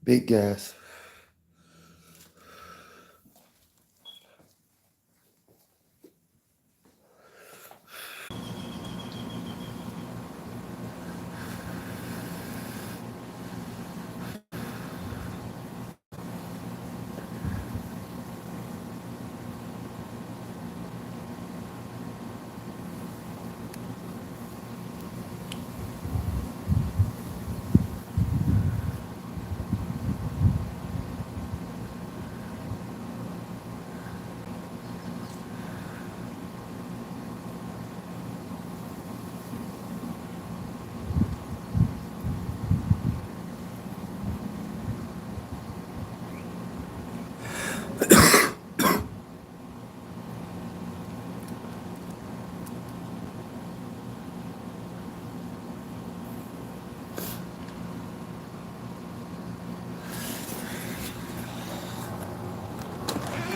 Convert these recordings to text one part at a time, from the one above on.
Big gas.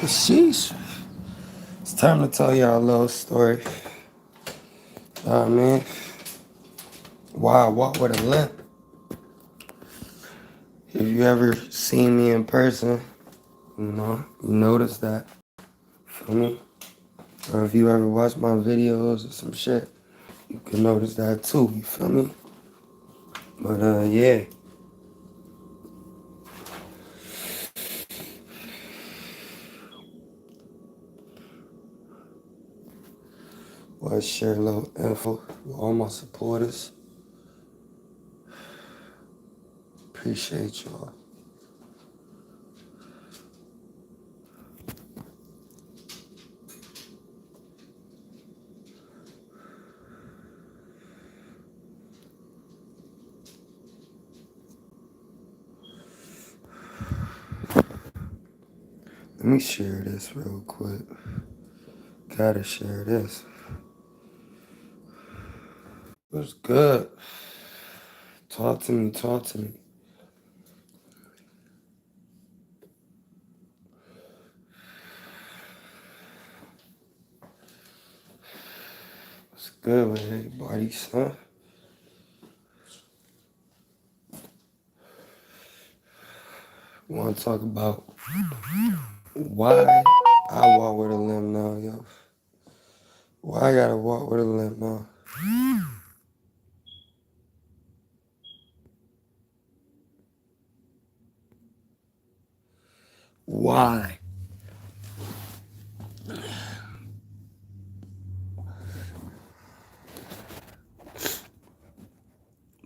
Sheesh. It's time to tell y'all a little story. Man. Why I walk with a limp. If you ever seen me in person, you notice that. Feel me? Or if you ever watch my videos or some shit, you can notice that too. You feel me? But yeah. Well, I share a little info with all my supporters. Appreciate y'all. Let me share this real quick. Gotta share this. What's good? Talk to me, talk to me. What's good with everybody, son? We want to talk about why I walk with a limp now, yo. Why I gotta walk with a limp now? Why?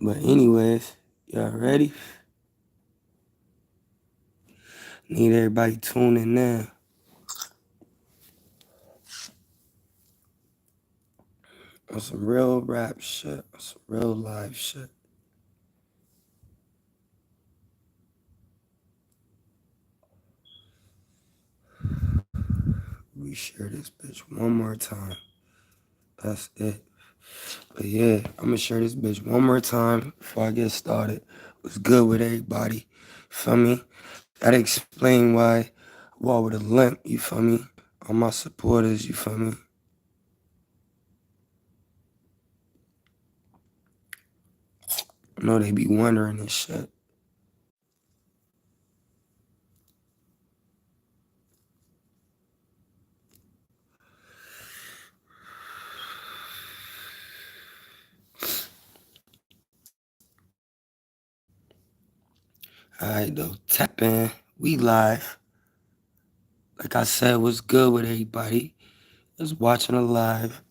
But anyways, y'all ready? Need everybody tuning in. On some real rap shit, on some real live shit. We share this bitch one more time. That's it. But yeah, I'm gonna share this bitch one more time before I get started. What's good with everybody? Feel me? Gotta explain why I walk with a limp, you feel me? All my supporters, you feel me? I know they be wondering this shit. Alright though, tap in. We live. Like I said, what's good with everybody? Just watching it live.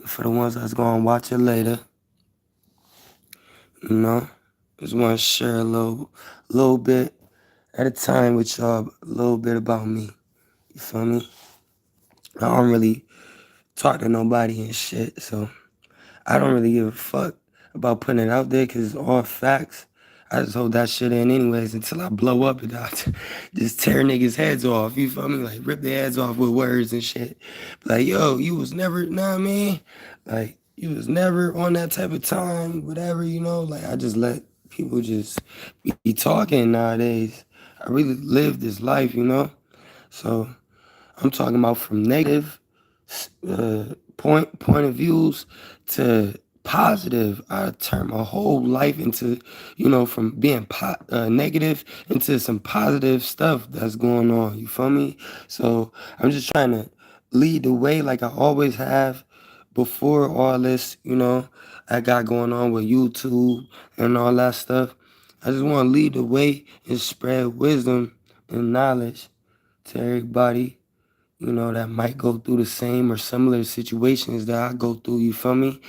For the ones that's gonna watch it later, just wanna share a little bit at a time with y'all, a little bit about me. You feel me? I don't really talk to nobody and shit, so I don't really give a fuck about putting it out there because it's all facts. I just hold that shit in anyways until I blow up and I just tear niggas' heads off. You feel me? Like rip their heads off with words and shit. Like, yo, you was never, know what I mean? Like, you was never on that type of time, whatever, Like, I just let people just be talking nowadays. I really live this life. So I'm talking about from negative point of views to positive. I turn my whole life into, from being negative into some positive stuff that's going on. You feel me? So I'm just trying to lead the way like I always have before all this, I got going on with YouTube and all that stuff. I just want to lead the way and spread wisdom and knowledge to everybody, that might go through the same or similar situations that I go through, you feel me?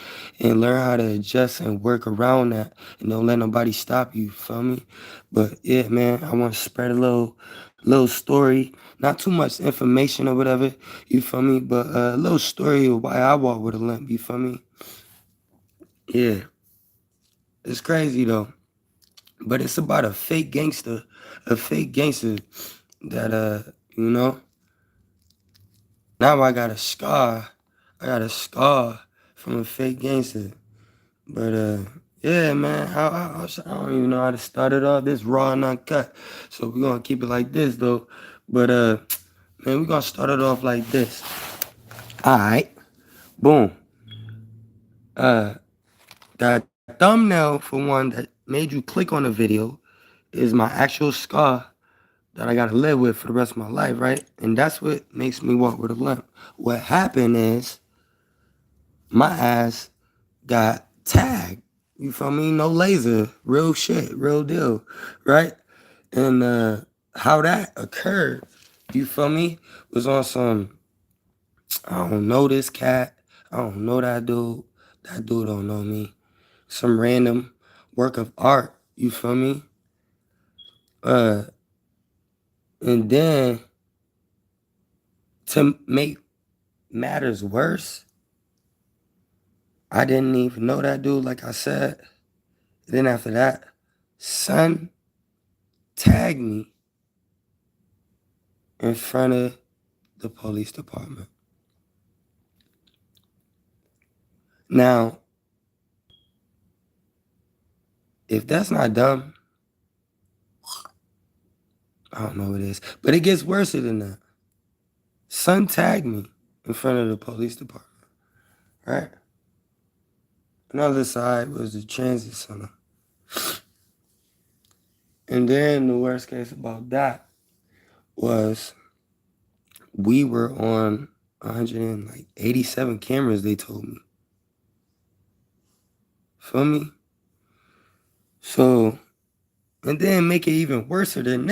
And learn how to adjust and work around that and don't let nobody stop you, feel me? But yeah, man, I want to spread a little story, not too much information or whatever, you feel me? But a little story of why I walk with a limp, you feel me? Yeah, it's crazy though. But it's about a fake gangster that, you know, now I got a scar. I got a scar from a fake gangster. But yeah, man, I don't even know how to start it off. This raw and uncut. So we're gonna keep it like this though. But man, we're gonna start it off like this. Alright. Boom. That thumbnail for one that made you click on the video is my actual scar that I gotta live with for the rest of my life, right? And that's what makes me walk with a limp. What happened is my ass got tagged. You feel me? No laser. Real shit. Real deal. Right? And how that occurred, you feel me, was on some, I don't know this cat. I don't know that dude. That dude don't know me. Some random work of art. You feel me? Uh, and then to make matters worse, I didn't even know that dude, like I said. Then after that, son tagged me in front of the police department. Now, if that's not dumb, I don't know what it is. But it gets worse than that. Son tagged me in front of the police department, right? Another side was the transit center. And then the worst case about that was we were on 187 cameras, they told me. Feel me? So, and then make it even worse than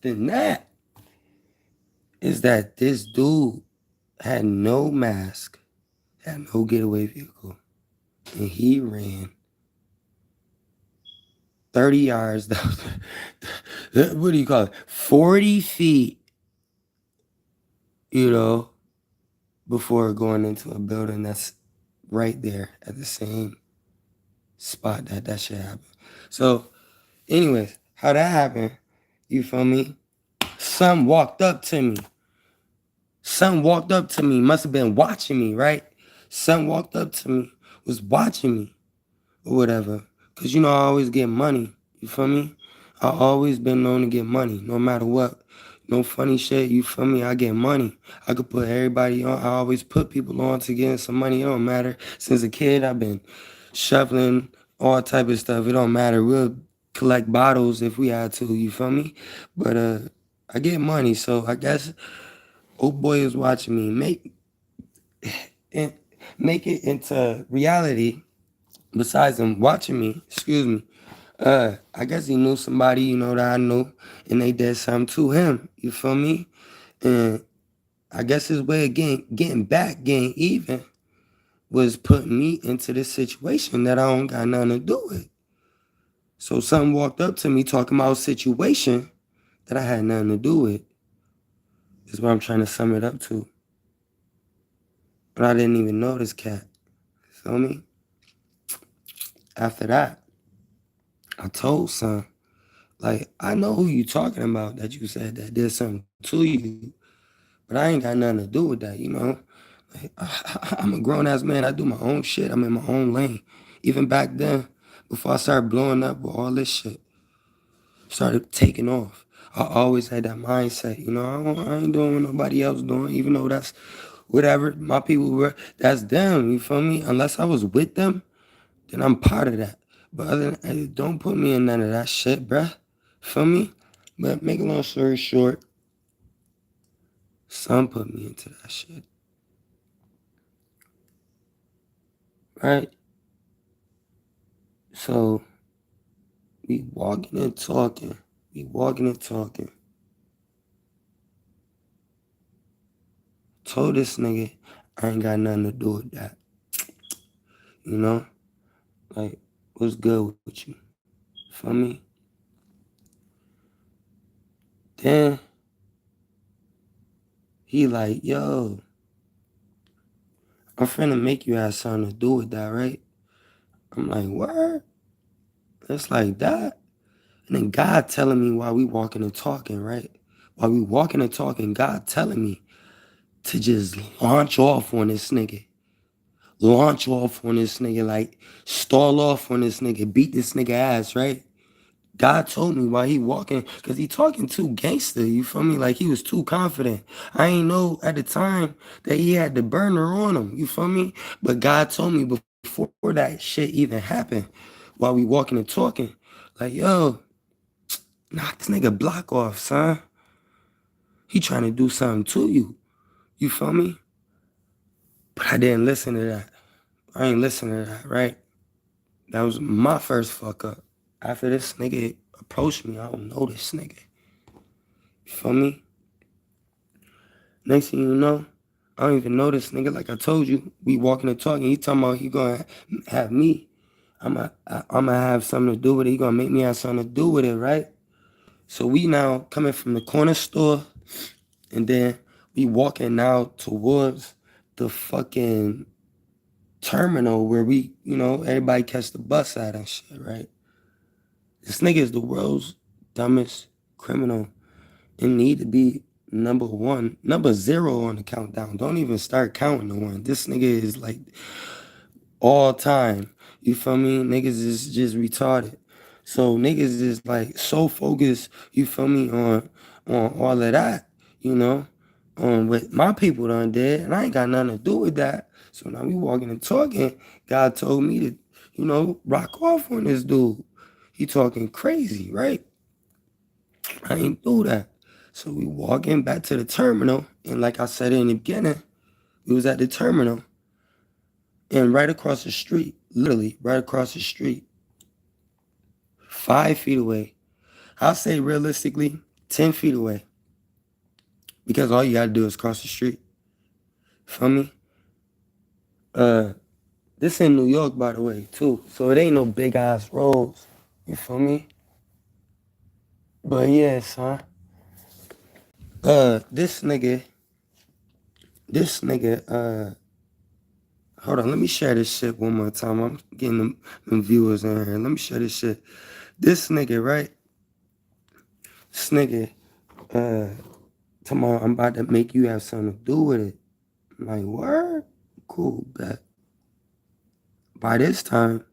that, is that this dude had no mask, had no getaway vehicle, and he ran 30 yards down, what do you call it? 40 feet, before going into a building that's right there at the same spot that shit happened. So, anyways, how that happened, you feel me? Son walked up to me. Must have been watching me, right? Son walked up to me, was watching me or whatever. Cause I always get money. You feel me? I always been known to get money, no matter what. No funny shit, you feel me? I get money. I could put everybody on. I always put people on to get some money. It don't matter. Since a kid, I've been shuffling all type of stuff. It don't matter. We'll collect bottles if we had to, you feel me? But I get money, so I guess old boy is watching me make it into reality. Besides him watching me, excuse me, I guess he knew somebody, that I knew, and they did something to him. You feel me? And I guess his way of getting even, was putting me into this situation that I don't got nothing to do with. So something walked up to me talking about a situation that I had nothing to do with. Is what I'm trying to sum it up to. But I didn't even know this cat. Feel me? After that, I told son, like, I know who you talking about that you said that did something to you, but I ain't got nothing to do with that. Like, I'm a grown-ass man. I do my own shit. I'm in my own lane. Even back then, before I started blowing up with all this shit, started taking off, I always had that mindset, I ain't doing what nobody else doing, even though that's whatever my people were, that's them, you feel me? Unless I was with them, then I'm part of that. But other than that, don't put me in none of that shit, bruh. Feel me? But make a long story short, some put me into that shit, right? So we walking and talking. We walking and talking. Told this nigga I ain't got nothing to do with that. You know? Like, what's good with you? Feel me? Then he like, yo, I'm finna make you have something to do with that, right? I'm like, what? It's like that. And then God telling me while we walking and talking, right? While we walking and talking, God telling me to just launch off on this nigga. Launch off on this nigga, like stall off on this nigga, beat this nigga ass, right? God told me while he walking, because he talking too gangster, you feel me? Like he was too confident. I ain't know at the time that he had the burner on him, you feel me? But God told me before that shit even happened, while we walking and talking, like, yo, knock this nigga block off, son. He trying to do something to you. You feel me? But I didn't listen to that. I ain't listen to that, right? That was my first fuck up. After this nigga approached me, I don't know this nigga. You feel me? Next thing you know, I don't even know this nigga. Like I told you, we walking and talking. He talking about he gonna have me. I'ma have something to do with it. He gonna make me have something to do with it, right? So we now coming from the corner store, and then we walking now towards the fucking terminal where we, everybody catch the bus at and shit, right? This nigga is the world's dumbest criminal and need to be number zero on the countdown. Don't even start counting the one. This nigga is like all time. You feel me? Niggas is just retarded. So niggas is like so focused, you feel me, on all of that, you know, on what my people done did, and I ain't got nothing to do with that. So now we walking and talking. God told me to, rock off on this dude. He talking crazy, right? I ain't do that. So we walking back to the terminal, and like I said in the beginning, we was at the terminal, and right across the street, literally right across the street, 5 feet away, I'll say realistically, 10 feet away, because all you gotta do is cross the street. Feel me? Uh, this in New York, by the way, too. So it ain't no big ass roads. You feel me? But yeah, son. This nigga, hold on, let me share this shit one more time. I'm getting them viewers in here. Let me share this shit. This nigga, right? This nigga, tomorrow I'm about to make you have something to do with it. I'm like, word? Cool, bet. By this time,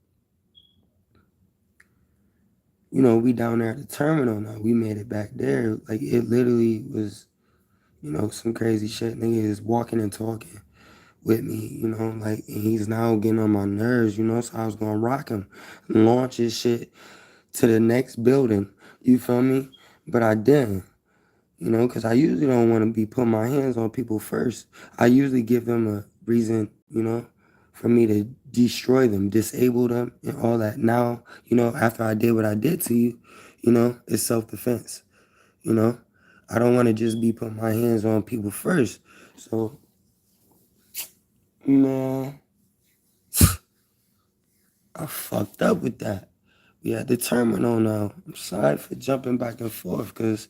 we down there at the terminal now. We made it back there. Like, it literally was, some crazy shit. Nigga is walking and talking with me, like, and he's now getting on my nerves, so I was gonna rock him, launch his shit to the next building, you feel me? But I didn't, because I usually don't want to be putting my hands on people first. I usually give them a reason, for me to destroy them, disable them, and all that. Now, after I did what I did to you, it's self-defense, you know? I don't want to just be putting my hands on people first. So, man, I fucked up with that. We at the terminal now. I'm sorry for jumping back and forth because,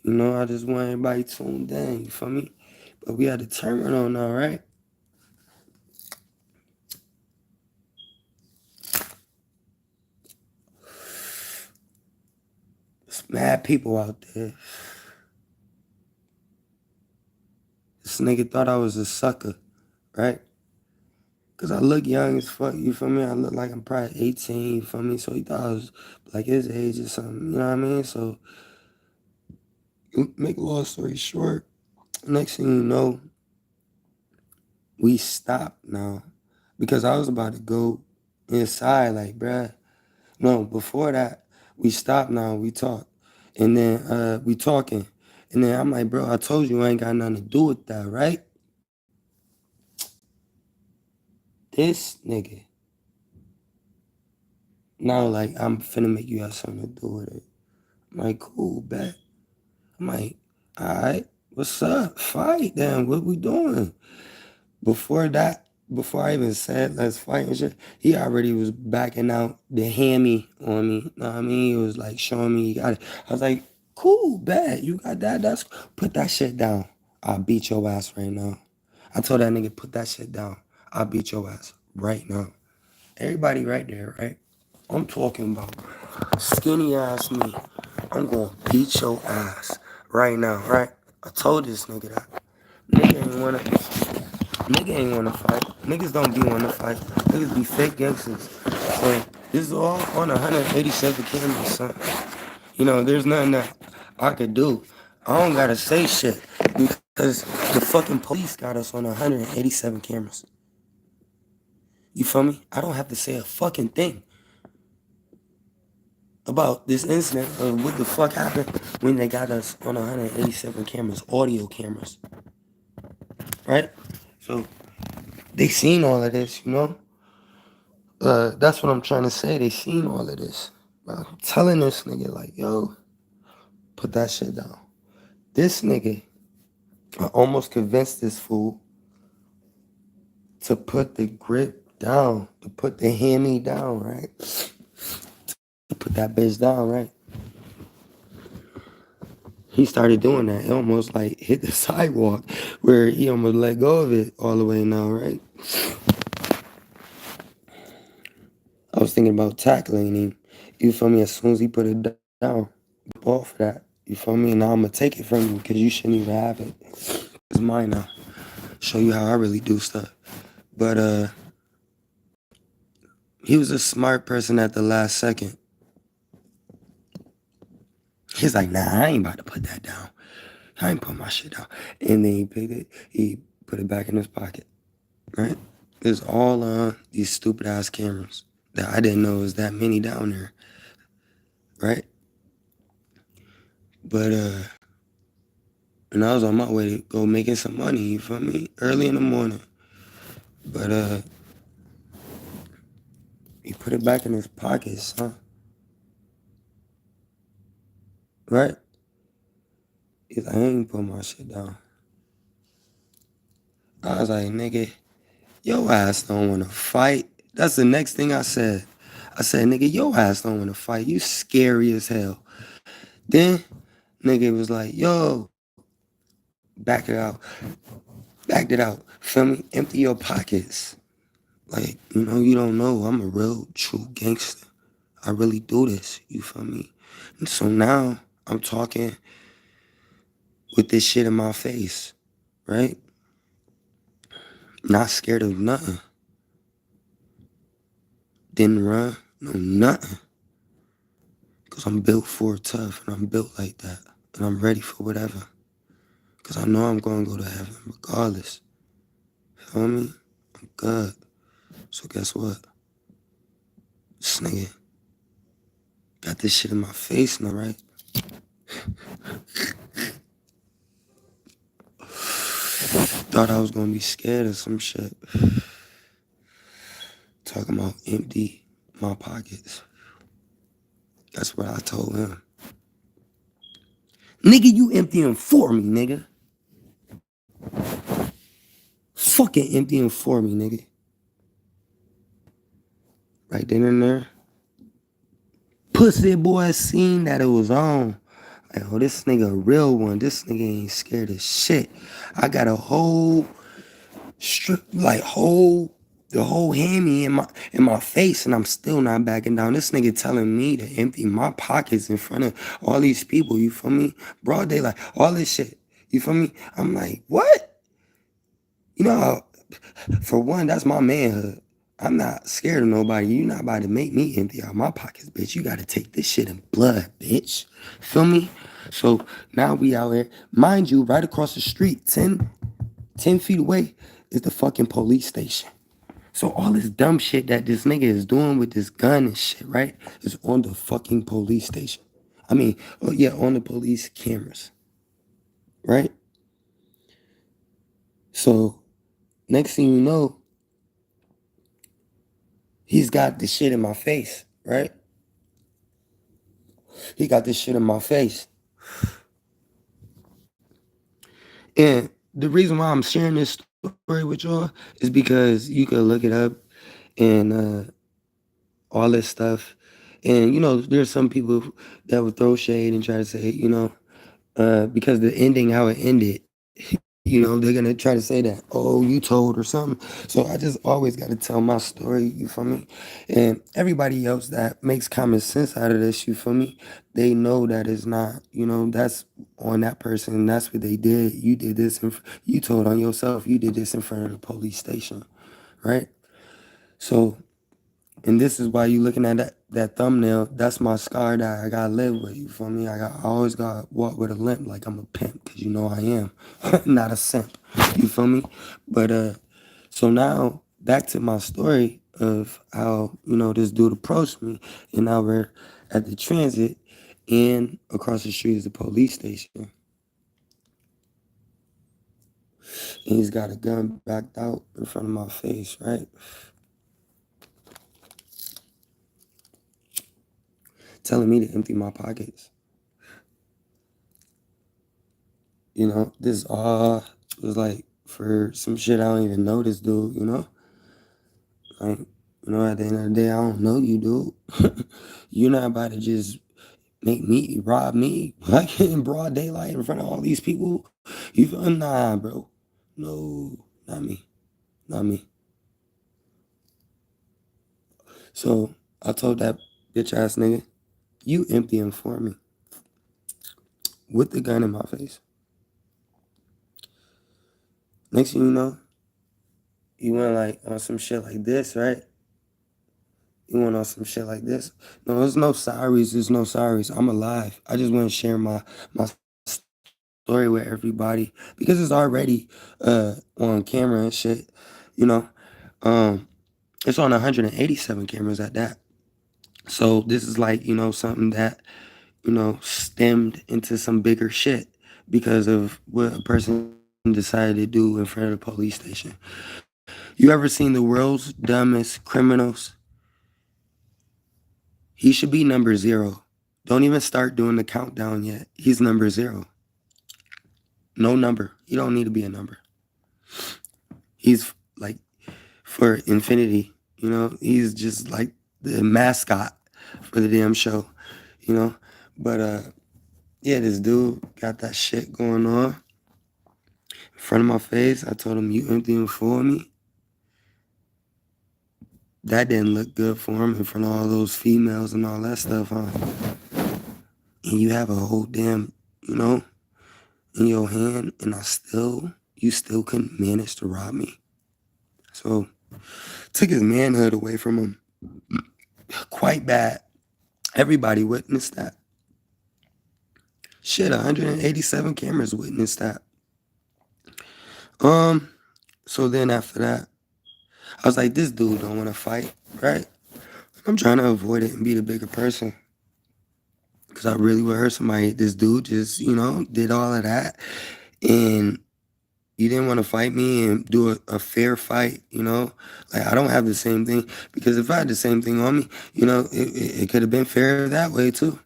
I just want everybody tuned in, you feel me? But we at the terminal now, right? There's mad people out there. This nigga thought I was a sucker, right? Because I look young as fuck, you feel me? I look like I'm probably 18, you feel me? So he thought I was like his age or something, you know what I mean? So, make a long story short, next thing you know, we stopped now because I was about to go inside, like, bruh. No, before that, we stopped now, we talked. And then we talking. And then I'm like, bro, I told you I ain't got nothing to do with that, right? This nigga. Now, like, I'm finna make you have something to do with it. I'm like, cool, bet. I'm like, all right, what's up? Fight then. What we doing? Before that, before I even said let's fight and shit, he already was backing out the hammy on me. Know what I mean? He was like showing me he got it. I was like, cool, bet. You got that? That's put that shit down. I'll beat your ass right now. I told that nigga, put that shit down. I'll beat your ass right now. Everybody right there, right? I'm talking about skinny ass me. I'm gonna beat your ass right now, right? I told this nigga that. Nigga ain't wanna fight. Niggas don't be wanna fight. Niggas be fake gangsters. So this is all on 187 cameras, son. You know, there's nothing that I could do. I don't gotta say shit because the fucking police got us on 187 cameras. You feel me? I don't have to say a fucking thing about this incident or what the fuck happened when they got us on 187 cameras, audio cameras. Right? So they seen all of this, you know? That's what I'm trying to say. They seen all of this. I'm telling this nigga, like, yo, put that shit down. This nigga, I almost convinced this fool to put the grip down, to put the hammy down, right? To put that bitch down, right? He started doing that. It almost like hit the sidewalk where he almost let go of it all the way now, right? I was thinking about tackling him. You feel me? As soon as he put it down, off that. You feel me? Now I'm gonna take it from you because you shouldn't even have it. It's mine now. Show you how I really do stuff. But he was a smart person at the last second. He's like, nah, I ain't about to put that down. I ain't put my shit down. And then he picked it, he put it back in his pocket. Right? It's all on these stupid ass cameras that I didn't know was that many down there. Right? But and I was on my way to go making some money, you feel me? Early in the morning. But he put it back in his pockets, huh? Right? He's like, I ain't put my shit down. I was like, nigga, your ass don't wanna fight. That's the next thing I said. I said, nigga, your ass don't wanna fight. You scary as hell. Then, nigga was like, yo, back it out. Backed it out. Feel me? Empty your pockets. Like, you know, you don't know. I'm a real, true gangster. I really do this. You feel me? And so now I'm talking with this shit in my face, right? Not scared of nothing. Didn't run, no nothing. Because I'm built for it tough and I'm built like that. And I'm ready for whatever. Because I know I'm going to go to heaven regardless. Feel me? I'm good. So guess what? This nigga got this shit in my face now, right? Thought I was gonna be scared of some shit. Talking about empty my pockets. That's what I told him. Nigga, you emptying for me, nigga. Fucking emptying for me, nigga. Right then and there. Pussy boy seen that it was on. Like, oh, this nigga a real one. This nigga ain't scared of shit. I got a whole strip, like the whole hammy in my face, and I'm still not backing down. This nigga telling me to empty my pockets in front of all these people. You feel me? Broad daylight, all this shit. You feel me? I'm like, what? You know, for one, that's my manhood. I'm not scared of nobody. You not about to make me empty out my pockets, bitch. You gotta take this shit in blood, bitch. Feel me? So now we out here. Mind you, right across the street, 10 feet away, is the fucking police station. So all this dumb shit that this nigga is doing with this gun and shit, right, is on the fucking police station. I mean, oh yeah, on the police cameras, right? So next thing you know, he's got this shit in my face, right? He got this shit in my face. And the reason why I'm sharing this story with y'all is because you could look it up and all this stuff. And, there's some people that would throw shade and try to say, because the ending, how it ended, they're going to try to say that, oh, you told or something. So I just always got to tell my story, you feel me? And everybody else that makes common sense out of this, you feel me? They know that it's not, that's on that person. That's what they did. You did this. You told on yourself. You did this in front of the police station, right? So, and this is why you looking at that thumbnail. That's my scar that I gotta live with. You feel me? I always gotta walk with a limp like I'm a pimp, cause I am, not a simp. You feel me? But so now back to my story of how this dude approached me, and now we're at the transit, and across the street is the police station, and he's got a gun backed out in front of my face, right? Telling me to empty my pockets. This all was like for some shit I don't even know this dude, Like, at the end of the day, I don't know you, dude. You're not about to just rob me, like in broad daylight in front of all these people. You feel, nah, bro. No, not me. Not me. So I told that bitch ass nigga, you empty him for me. With the gun in my face. Next thing you know, you went like on some shit like this, right? You went on some shit like this. No, there's no sorries. There's no sorries. I'm alive. I just want to share my story with everybody because it's already on camera and shit. You know, it's on 187 cameras at that. So this is like something that stemmed into some bigger shit because of what a person decided to do in front of the police station. You ever seen the world's dumbest criminals? He should be number 0. Don't even start doing the countdown yet. He's number 0. No number. You don't need to be a number. He's like for infinity, he's just like the mascot for the damn show, But yeah, this dude got that shit going on in front of my face. I told him, you empty him for me. That didn't look good for him in front of all those females and all that stuff, huh? And you have a whole damn, in your hand, and you still couldn't manage to rob me. So took his manhood away from him quite bad. Everybody witnessed that. Shit, 187 cameras witnessed that. So then after that, I was like, this dude don't want to fight, right? I'm trying to avoid it and be the bigger person. Because I really would hurt somebody. This dude just, did all of that. And you didn't want to fight me and do a fair fight, Like, I don't have the same thing. Because if I had the same thing on me, it could have been fair that way, too.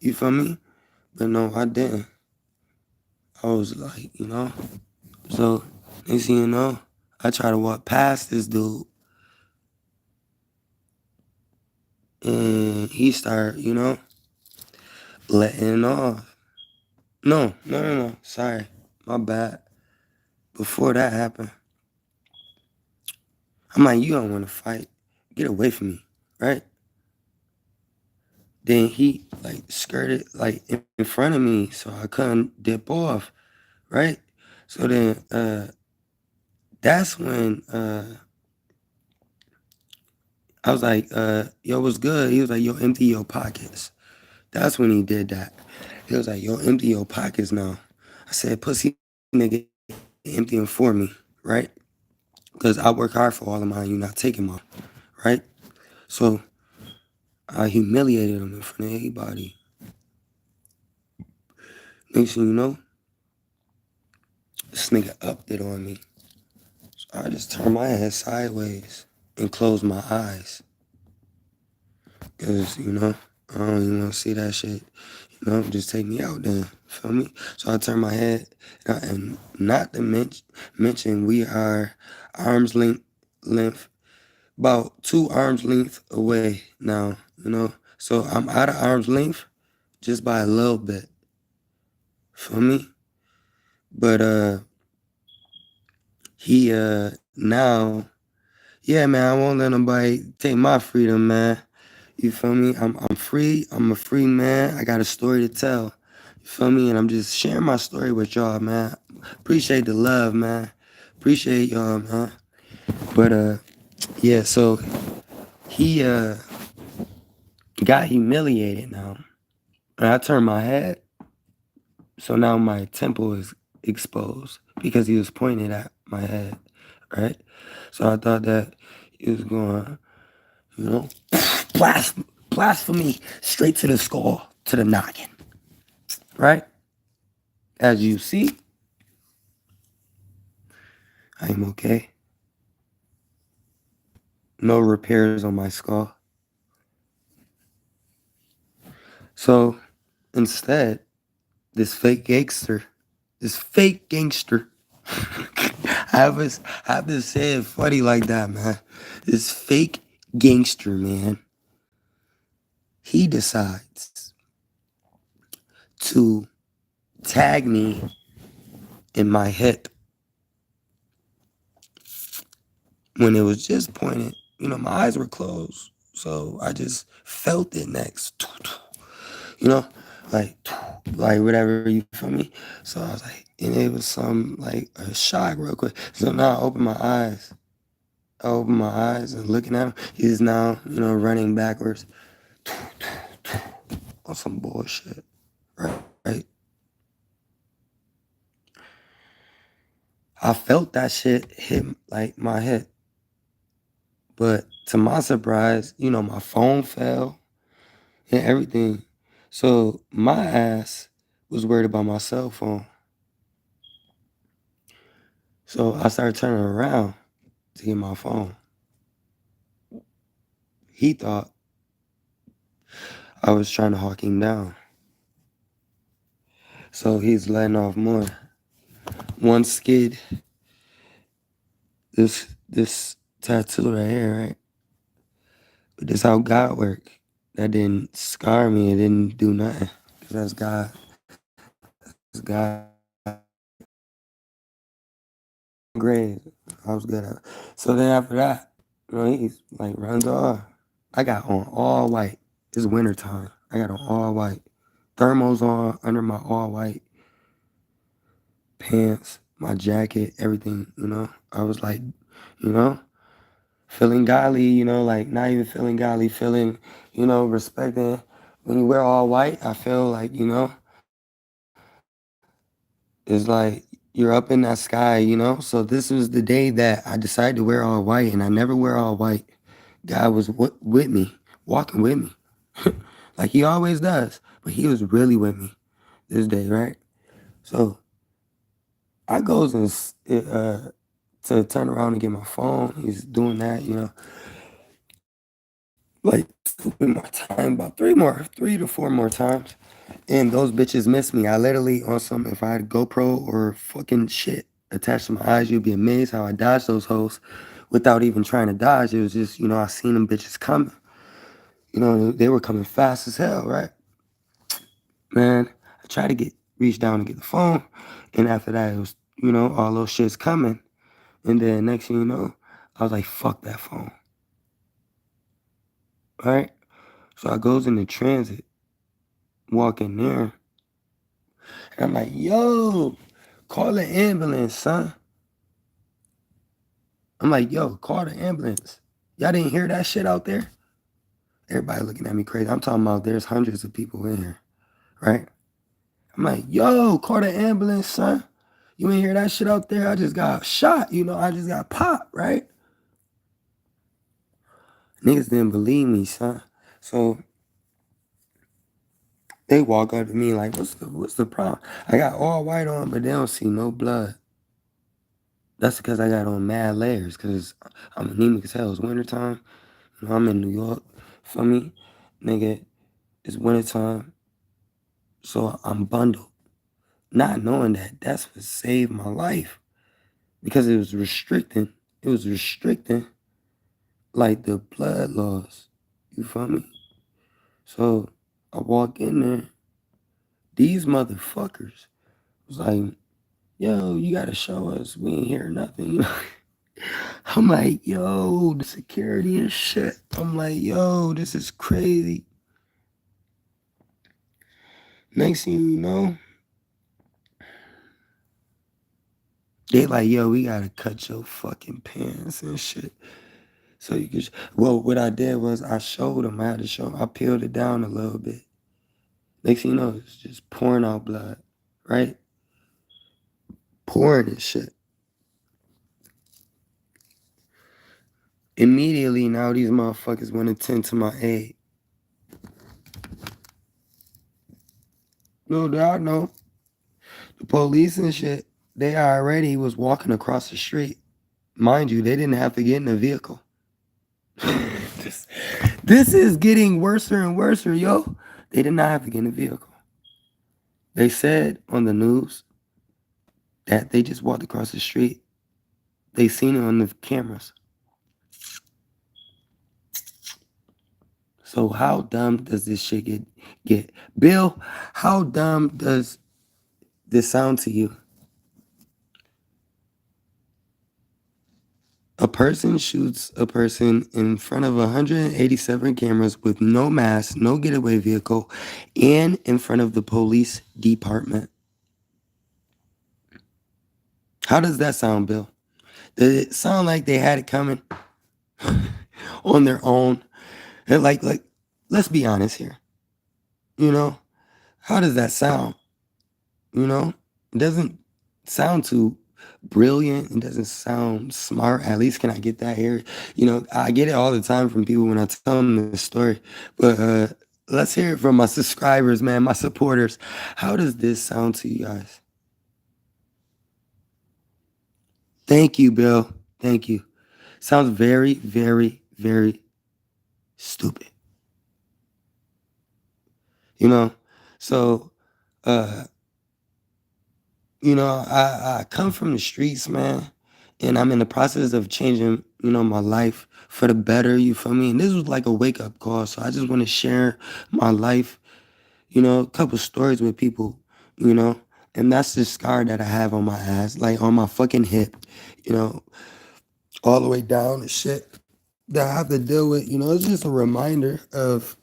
You feel me? But no, I didn't. I was like, So, next thing you know, I try to walk past this dude. And he started, letting it off. No. Sorry. My bad. Before that happened, I'm like, you don't want to fight. Get away from me, right? Then he like skirted like in front of me, so I couldn't dip off, right? So then that's when I was like, yo, what's good? He was like, yo, empty your pockets. That's when he did that. He was like, yo, empty your pockets now. I said, pussy nigga, empty them for me, right? Because I work hard for all of mine, you're not taking mine, right? So I humiliated him in front of everybody. Next thing you know, this nigga upped it on me. So I just turned my head sideways and closed my eyes. Because, I don't even want to see that shit. Just take me out then. Feel me? So I turned my head, and not to mention we are arm's length, about 2 arms length away now. So I'm out of arm's length just by a little bit. Feel me? But he now, yeah, man, I won't let nobody take my freedom, man. You feel me? I'm free. I'm a free man. I got a story to tell. You feel me? And I'm just sharing my story with y'all, man. Appreciate the love, man. Appreciate y'all, man. But yeah, so he got humiliated now. And I turned my head, so now my temple is exposed because he was pointing at my head, right? So I thought that he was going, you know, blasphemy straight to the skull, to the noggin, right? As you see, I am okay. No repairs on my skull. So instead, this fake gangster, I have to say it funny like that, man. This fake gangster, man, he decides to tag me in my hip when it was just pointed. My eyes were closed, so I just felt it next. You know, like whatever, you feel me? So I was like, and it was some like a shock real quick. So now I open my eyes. I open my eyes and looking at him. He's now, running backwards on some bullshit. Right? I felt that shit hit like my head. But to my surprise, my phone fell and everything. So my ass was worried about my cell phone. So I started turning around to get my phone. He thought I was trying to hawk him down. So he's letting off more. One skid, this tattoo right here, right? But this how God work. That didn't scar me. It didn't do nothing. Cause that's God. That's God. Grade. I was good at it. So then after that, he's like runs off. I got on all white. It's winter time. I got on all white. Thermals on under my all white pants, my jacket, everything. I was like, you know, feeling godly, like not even feeling godly, feeling, respecting. When you wear all white, I feel like, it's like you're up in that sky. So this was the day that I decided to wear all white, and I never wear all white. God was with me, walking with me, like he always does. But he was really with me this day, right? So I goes and to turn around and get my phone. He's doing that. Like 2 more times, about 3 to 4 more times. And those bitches miss me. I literally on some, if I had GoPro or fucking shit attached to my eyes, you'd be amazed how I dodged those hoes without even trying to dodge. It was just, I seen them bitches coming. They were coming fast as hell, right? Man, I tried to reach down and get the phone. And after that, it was, all those shits coming. And then next thing you know, I was like, fuck that phone. Right? So I goes into transit, walk in there, and I'm like, yo, call an ambulance, son. I'm like, yo, call the ambulance. Y'all didn't hear that shit out there? Everybody looking at me crazy. I'm talking about there's hundreds of people in here, right? I'm like, yo, call the ambulance, son. You ain't hear that shit out there? I just got shot, I just got popped, right? Niggas didn't believe me, son. So they walk up to me like, what's the problem? I got all white on, but they don't see no blood. That's because I got on mad layers, because I'm anemic as hell. It's wintertime. I'm in New York. For me, nigga, it's wintertime. So I'm bundled. Not knowing that that's what saved my life. Because it was restricting. It was restricting like the blood loss. You feel me? So I walk in there. These motherfuckers was like, yo, you gotta show us. We ain't hear nothing. I'm like, yo, the security and shit. I'm like, yo, this is crazy. Next thing you know, they like, yo, we gotta cut your fucking pants and shit. So you could, well, what I did was I showed them. I had to show. I peeled it down a little bit. Next thing you know, it's just pouring out blood, right? Pouring and shit. Immediately now these motherfuckers want to tend to my aid. No doubt, no. The police and shit, they already was walking across the street. Mind you, they didn't have to get in a vehicle. this is getting worse and worse, yo. They did not have to get in a vehicle. They said on the news that they just walked across the street. They seen it on the cameras. So how dumb does this shit get? Bill, how dumb does this sound to you? A person shoots a person in front of 187 cameras with no mask, no getaway vehicle, and in front of the police department. How does that sound, Bill? Did it sound like they had it coming on their own? And like, let's be honest here. How does that sound? It doesn't sound too brilliant. It doesn't sound smart. At least can I get that here? I get it all the time from people when I tell them this story. But let's hear it from my subscribers, man, my supporters. How does this sound to you guys? Thank you, Bill. Thank you. Sounds very, very, very stupid. So, uh, I come from the streets, man, and I'm in the process of changing, my life for the better, you feel me? And this was like a wake-up call, so I just want to share my life, a couple stories with people, you know? And that's the scar that I have on my ass, like on my fucking hip, you know, all the way down and shit that I have to deal with, it's just a reminder of,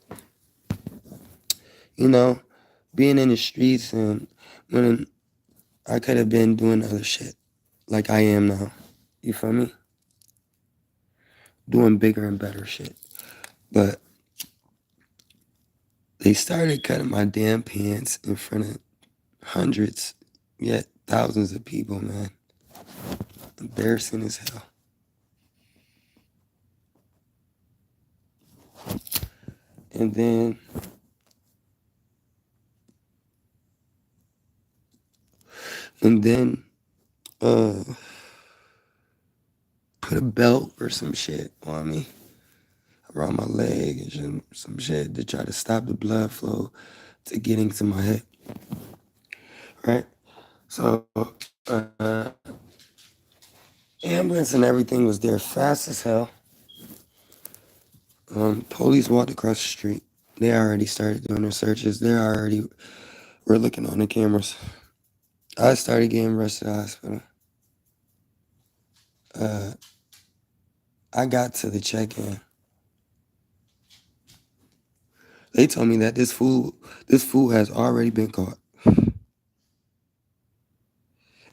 you know, being in the streets and when I could have been doing other shit like I am now. You feel me? Doing bigger and better shit. But they started cutting my damn pants in front of hundreds, yet thousands of people, man. Embarrassing as hell. And then and then uh put a belt or some shit on me around my leg and some shit to try to stop the blood flow to getting to my hip. Right? So uh ambulance and everything was there fast as hell. Police walked across the street. They already started doing their searches. They already were looking on the cameras. I started getting rushed to the hospital. Uh, I got to the check-in. They told me that this fool has already been caught,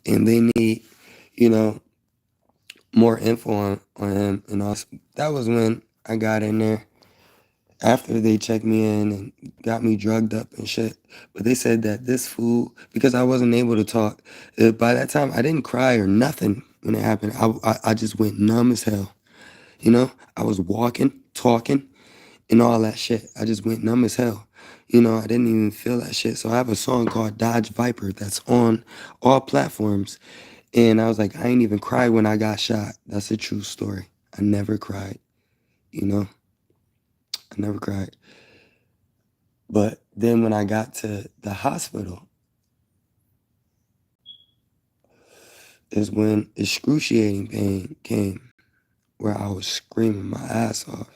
and they need, you know, more info on him. And also, that was when I got in there. after they checked me in and got me drugged up and shit. But they said that this fool, because I wasn't able to talk, by that time I didn't cry or nothing when it happened. I just went numb as hell. You know, I was walking, talking, and all that shit. I just went numb as hell. You know, I didn't even feel that shit. So I have a song called Dodge Viper that's on all platforms. And I was like, I ain't even cried when I got shot. That's a true story. I never cried. You know, I never cried. But then when I got to the hospital is when excruciating pain came, where I was screaming my ass off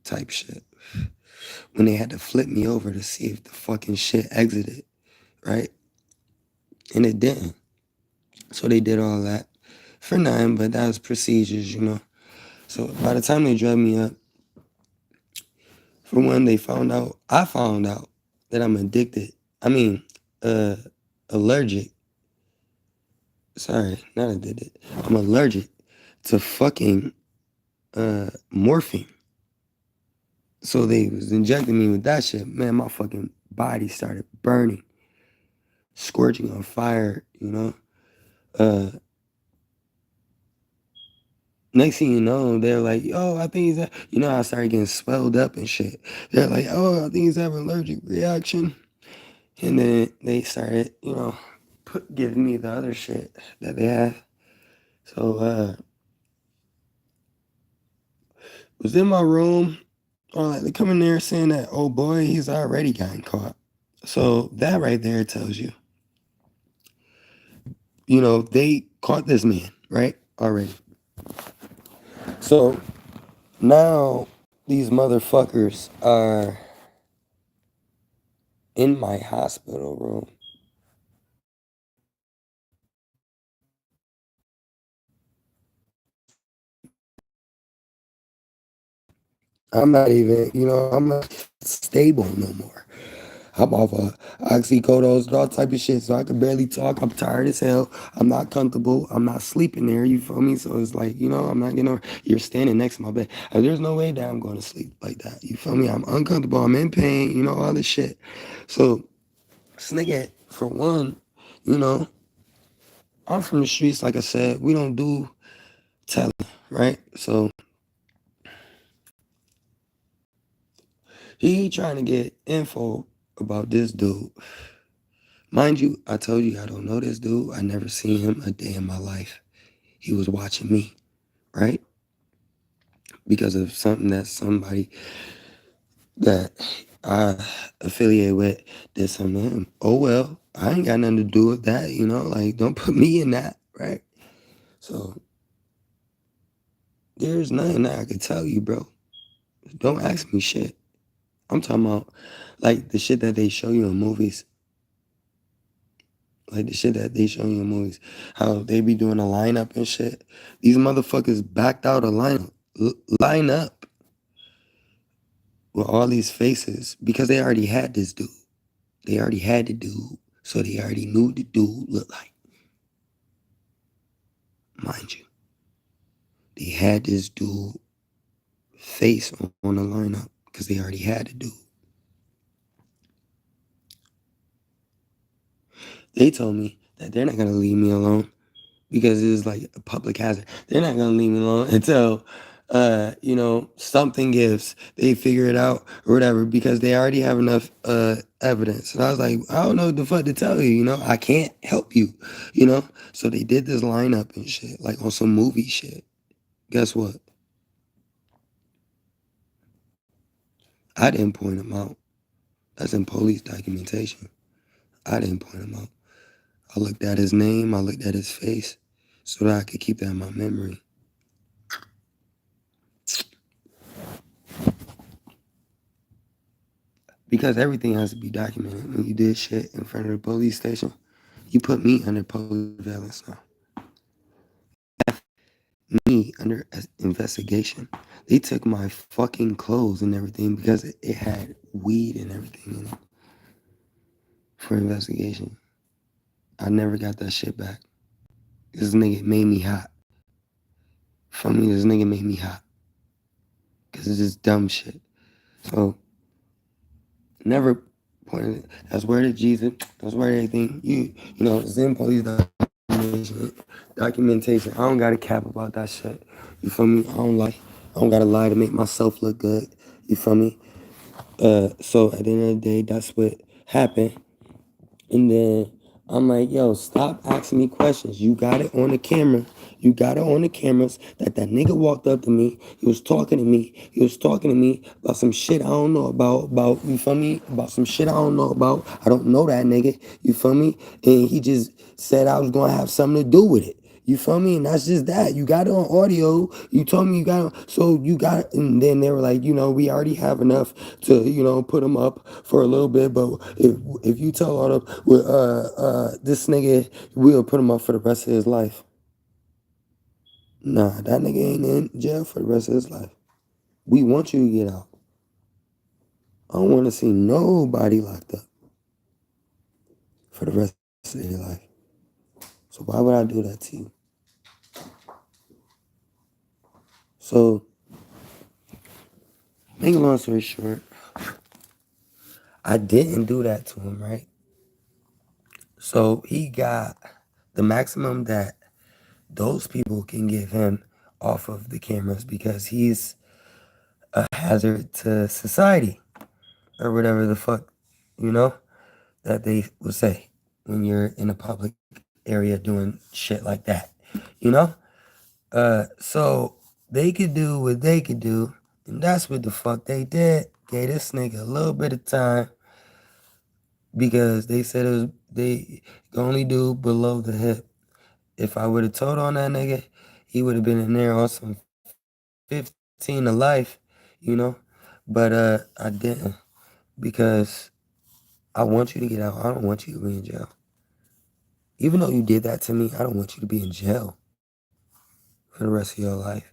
type shit. When they had to flip me over to see if the fucking shit exited, right? And it didn't. So they did all that for nothing, but that was procedures, you know. So by the time they drugged me up, for one, I found out that I'm addicted. I mean, uh, allergic. Sorry, not addicted. I'm allergic to fucking morphine. So they was injecting me with that shit. Man, my fucking body started burning, scorching on fire, you know. Uh, Next thing you know, they're like, oh, I think you know, I started getting swelled up and shit. They're like, oh, I think he's having an allergic reaction. And then they started, you know, giving me the other shit that they have. So, was in my room. They come in there saying that, oh boy, he's already gotten caught. So that right there tells you, you know, they caught this man, right? Already. So now these motherfuckers are in my hospital room. I'm not even, you know, I'm not stable no more. I'm off of oxycodones and all type of shit, so I can barely talk. I'm tired as hell. I'm not comfortable. I'm not sleeping there. You feel me? So it's like, you know, I'm not getting. You're standing next to my bed. There's no way that I'm going to sleep like that. You feel me? I'm uncomfortable. I'm in pain. You know all this shit. So this nigga, for one, you know, I'm from the streets. Like I said, we don't do telling, right? So he trying to get info about this dude. Mind you, I told you I don't know this dude. I never seen him a day in my life. He was watching me, right? Because of something that somebody that I affiliate with did something to him. Oh well, I ain't got nothing to do with that, you know, like don't put me in that, right? So there's nothing that I could tell you, bro. Don't ask me shit. I'm talking about like the shit that they show you in movies. Like the shit that they show you in movies. How they be doing a lineup and shit. These motherfuckers backed out a line up with all these faces because they already had this dude. They already had the dude. So they already knew the dude looked like. Mind you. They had this dude face on the lineup because they already had the dude. They told me that they're not gonna leave me alone because it was like a public hazard. They're not gonna leave me alone until you know, something gives. They figure it out or whatever because they already have enough evidence. And I was like, I don't know what the fuck to tell you, you know, I can't help you, you know. So they did this lineup and shit, like on some movie shit. Guess what? I didn't point him out. That's in police documentation. I didn't point him out. I looked at his name, I looked at his face so that I could keep that in my memory. Because everything has to be documented. When you did shit in front of the police station, you put me under police surveillance now. Me under investigation. They took my fucking clothes and everything because it had weed and everything in it for investigation. I never got that shit back. This nigga made me hot. For me, this nigga made me hot. Because it's just dumb shit. So never pointed it. That's where the Jesus, that's where everything, Zen police documentation. I don't got a cap about that shit. You feel me? I don't gotta lie to make myself look good. You feel me? So at the end of the day, that's what happened. And then I'm like, yo, stop asking me questions. You got it on the camera. You got it on the cameras that nigga walked up to me. He was talking to me. He was talking to me about some shit I don't know about, you feel me? About some shit I don't know about. I don't know that nigga, you feel me? And he just said I was going to have something to do with it. You feel me? And that's just that. You got it on audio. You told me you got it. So you got it. And then they were like, we already have enough to, put him up for a little bit. But if you tell all of this nigga, we'll put him up for the rest of his life. Nah, that nigga ain't in jail for the rest of his life. We want you to get out. I don't want to see nobody locked up for the rest of their life. So why would I do that to you? So, make a long story short, I didn't do that to him, right? So he got the maximum that those people can give him off of the cameras because he's a hazard to society or whatever the fuck, that they would say when you're in a public area doing shit like that, you know? So they could do what they could do, and that's what the fuck they did. Gave this nigga a little bit of time because they said they could only do below the hip. If I would have told on that nigga, he would have been in there on some 15 to life, you know? But I didn't because I want you to get out. I don't want you to be in jail. Even though you did that to me, I don't want you to be in jail for the rest of your life.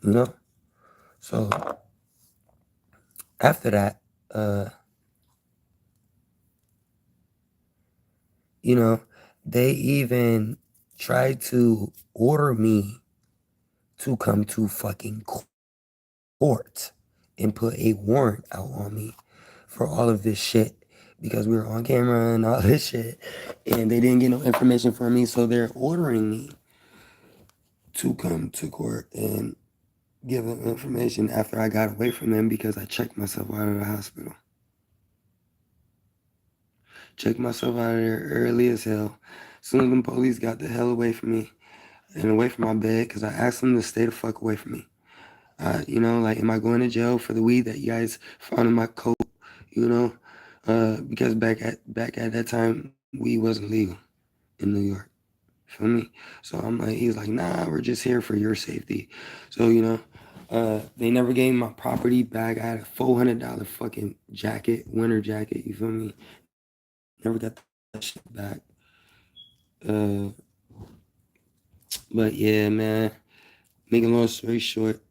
You know? So after that, they even tried to order me to come to fucking court and put a warrant out on me for all of this shit because we were on camera and all this shit, and they didn't get no information from me, so they're ordering me to come to court and give them information after I got away from them because I checked myself out of the hospital. Checked myself out of there early as hell. As soon as the police got the hell away from me and away from my bed, because I asked them to stay the fuck away from me. Am I going to jail for the weed that you guys found in my coat? Because back at that time, weed wasn't legal in New York. Feel me? So he's like, nah, we're just here for your safety. So, they never gave me my property back. I had a $400 fucking jacket, winter jacket, you feel me? Never got that shit back. But yeah, man, make a long story short,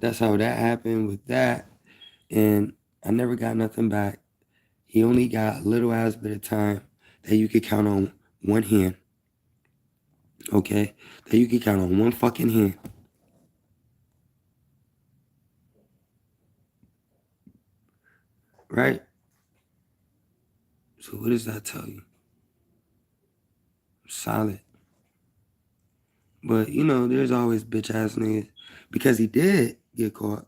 that's how that happened with that. And I never got nothing back. He only got a little ass bit of time that you could count on one hand. Okay? That you could count on one fucking hand. Right? So what does that tell you? Solid. But there's always bitch ass niggas. Because he did get caught.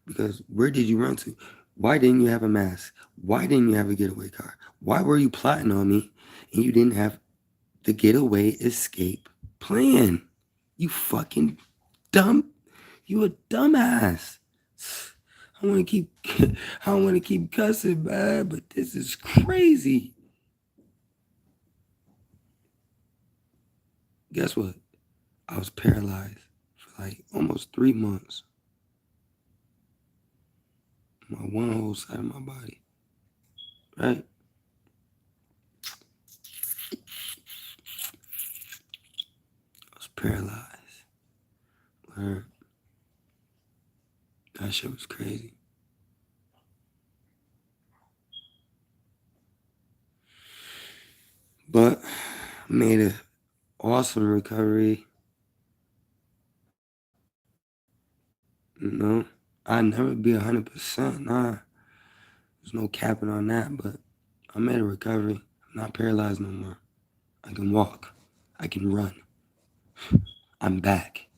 Because where did you run to? Why didn't you have a mask? Why didn't you have a getaway car? Why were you plotting on me and you didn't have the getaway escape plan? You fucking dumb. You a dumbass. I want to keep I don't want to keep cussing, man, but this is crazy. Guess what? I was paralyzed for like almost 3 months. My one whole side of my body. Right? I was paralyzed. Word. That shit was crazy. But made an awesome recovery. I'll never be 100%. Nah, there's no capping on that. But I'm in a recovery. I'm not paralyzed no more. I can walk. I can run. I'm back.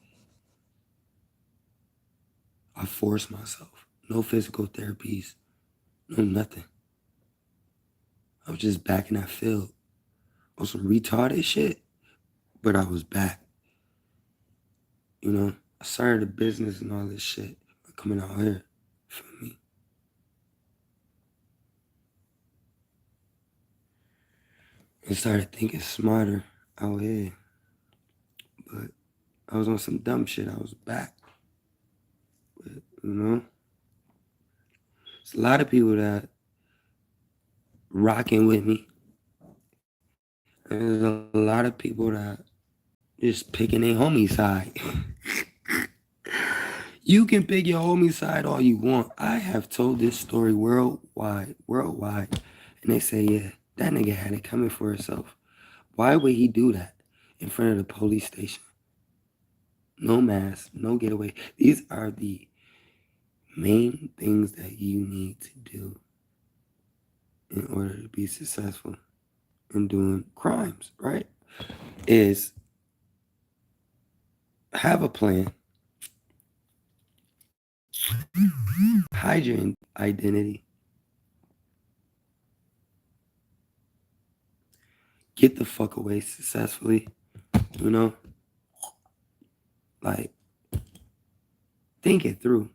I force myself. No physical therapies. No nothing. I was just back in that field on some retarded shit. But I was back. You know, I started a business and all this shit coming out here. Feel me? And started thinking smarter out here. But I was on some dumb shit. I was back. But, you know? There's a lot of people that rocking with me. There's a lot of people that just picking their homie side. You can pick your homie side all you want. I have told this story worldwide. And they say, yeah, that nigga had it coming for himself. Why would he do that in front of the police station? No mask, no getaway. These are the main things that you need to do in order to be successful in doing crimes, right? Is have a plan, hide your identity, get the fuck away successfully, you know? Like, think it through.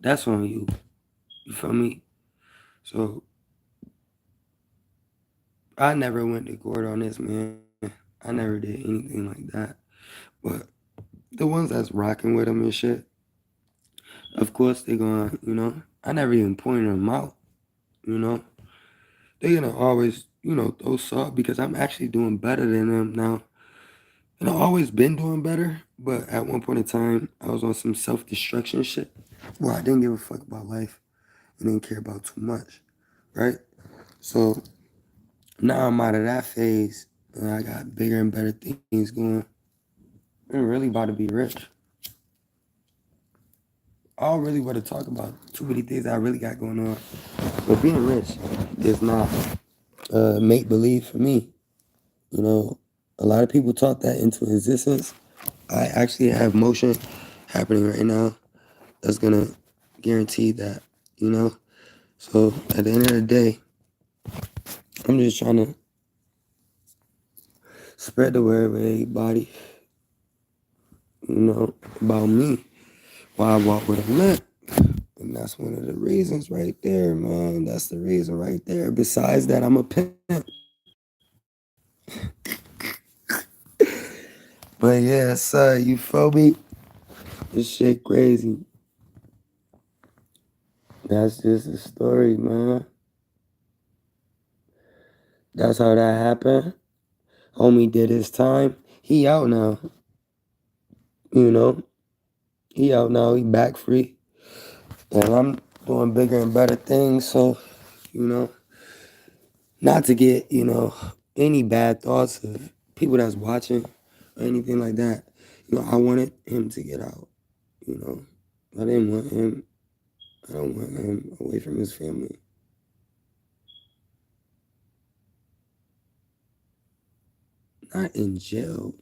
That's on you. You feel me? So, I never went to court on this, man. I never did anything like that. But the ones that's rocking with him and shit, of course they gonna, you know, I never even pointed them out, you know. They gonna always, you know, throw salt because I'm actually doing better than them now. And I've always been doing better, but at one point in time, I was on some self-destruction shit where I didn't give a fuck about life and didn't care about too much, right? So now I'm out of that phase and I got bigger and better things going. I'm really about to be rich. I don't really want to talk about too many things I really got going on. But being rich is not make believe for me. You know, a lot of people talk that into existence. I actually have motion happening right now that's gonna guarantee that, you know. So at the end of the day, I'm just trying to spread the word with everybody, you know, about me. Why I walk with a limp. And that's one of the reasons right there, man. That's the reason right there. Besides that, I'm a pimp. But yeah, sir, you feel me? This shit crazy. That's just a story, man. That's how that happened. Homie did his time. He out now. You know, he out now. He back free. And I'm doing bigger and better things. So, you know, not to get, you know, any bad thoughts of people that's watching or anything like that. You know, I wanted him to get out. You know, I didn't want him. I don't want him away from his family. Not in jail.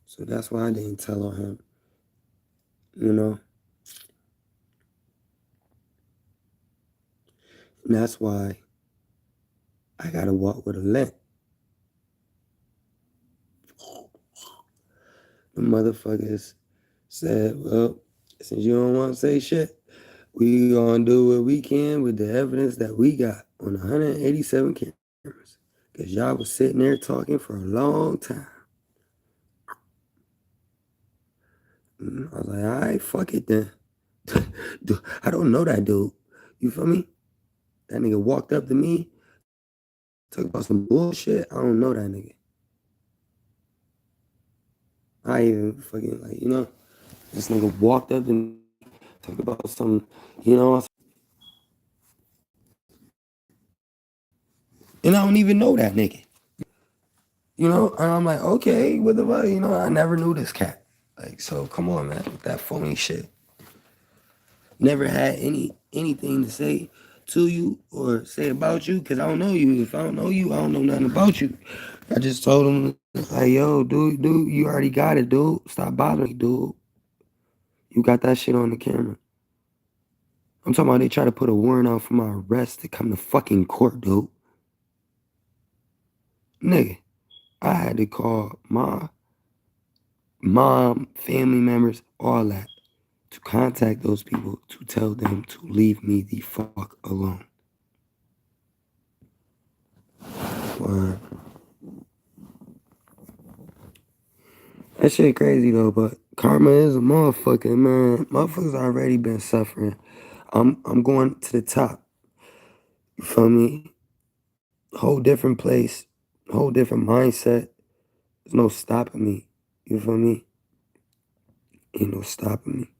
So that's why I didn't tell on him. You know, and that's why I gotta walk with a limp. The motherfuckers said, well, since you don't want to say shit, we gonna do what we can with the evidence that we got on 187 cameras. Because y'all was sitting there talking for a long time. I was like, all right, fuck it then. I don't know that dude. You feel me? That nigga walked up to me, talk about some bullshit. I don't know that nigga. I even fucking like, you know, this nigga walked up to me, talk about some, you know, and I don't even know that nigga. And I'm like, okay, what the fuck? I never knew this cat. Like, so come on, man, with that phony shit. Never had anything to say to you or say about you, because I don't know you. If I don't know you, I don't know nothing about you. I just told him, like, yo, dude, you already got it, dude. Stop bothering me, dude. You got that shit on the camera. I'm talking about they try to put a warrant out for my arrest to come to fucking court, dude. Nigga, I had to call my mom, family members, all that, to contact those people to tell them to leave me the fuck alone. Or, that shit crazy though, but karma is a motherfucker, man. Motherfuckers already been suffering. I'm going to the top. You feel me? Whole different place, whole different mindset. There's no stopping me. You feel me? Ain't no stopping me.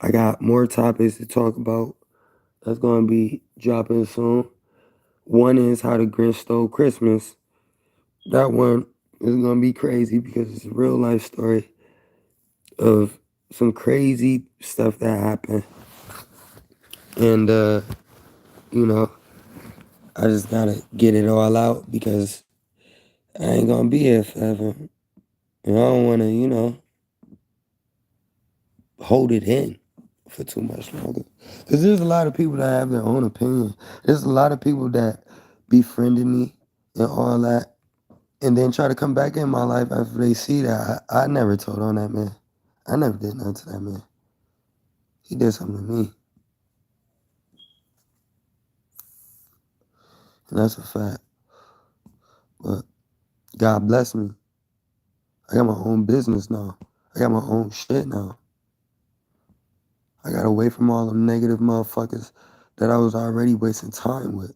I got more topics to talk about that's gonna be dropping soon. One is how the Grinch stole Christmas. That one is gonna be crazy because it's a real life story of some crazy stuff that happened. And you know, I just gotta get it all out because I ain't gonna be here forever. And I don't wanna, hold it in for too much longer. Because there's a lot of people that have their own opinion. There's a lot of people that befriended me and all that, and then try to come back in my life after they see that. I never told on that man. I never did nothing to that man. He did something to me. And that's a fact. But God bless me. I got my own business now. I got my own shit now. I got away from all them negative motherfuckers that I was already wasting time with.